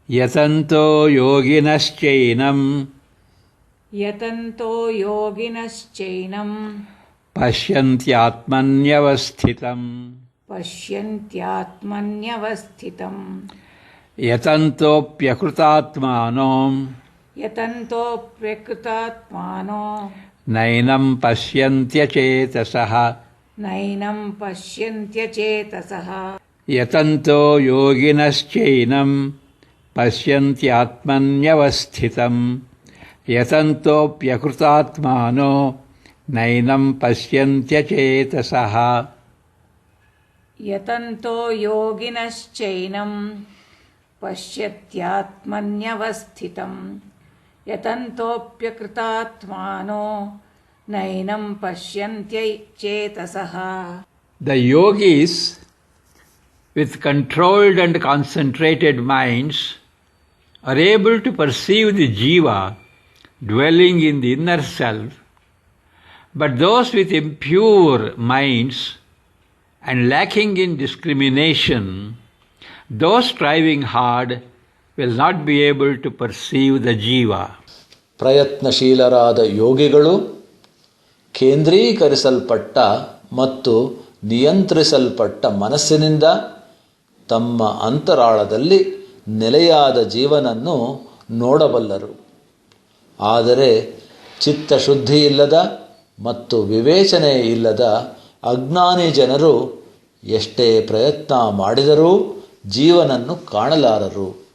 ಯತಂತೋ ಯೋಗಿನಶ್ಚೈನಂ ಪಶ್ಯಂತ್ಯಾತ್ಮನ್ಯವಸ್ಥಿತಂ ಯತಂತೋಪ್ಯಕೃತಾತ್ಮಾನೋ ನೈನಂ ಪಶ್ಯಂತ್ಯಚೇತಸಃ ಯತಂತೋ ಯೋಗಿನಶ್ಚೈನಂ ಪಶ್ಯಂತ್ಯಾತ್ಮನ್ಯವಸ್ಥಿತಂ ಯತಂತೋಪ್ಯಕೃತಾತ್ಮಾನೋ ನೈನಂ ಪಶ್ಯಂತ್ಯಚೇತಸಃ ಯತಂತೋ ಯೋಗಿನಶ್ಚೈನಂ ಪಶ್ಯತ್ಯಾತ್ಮನ್ಯವಸ್ಥಿತಂ ಯತಂತೋಪ್ಯಕೃತಾತ್ಮಾನೋ ನೈನಂ ಪಶ್ಯಂತ್ಯಚೇತಸಃ. The yogis, with controlled and concentrated minds, are able to perceive the jiva dwelling in the inner self, but those with impure minds and lacking in discrimination, those striving hard will not be able to perceive the jiva. ಪ್ರಯತ್ನಶೀಲರಾದ ಯೋಗಿಗಳು ಕೇಂದ್ರೀಕರಿಸಲ್ಪಟ್ಟ ಮತ್ತು ನಿಯಂತ್ರಿಸಲ್ಪಟ್ಟ ಮನಸ್ಸಿನಿಂದ ತಮ್ಮ ಅಂತರಾಳದಲ್ಲಿ ನೆಲೆಯಾದ ಜೀವನನ್ನು ನೋಡಬಲ್ಲರು. ಆದರೆ ಚಿತ್ತಶುದ್ಧಿಯಿಲ್ಲದ ಮತ್ತು ವಿವೇಚನೆ ಇಲ್ಲದ ಅಜ್ಞಾನಿ ಜನರು ಎಷ್ಟೇ ಪ್ರಯತ್ನ ಮಾಡಿದರೂ ಜೀವನನ್ನು ಕಾಣಲಾರರು.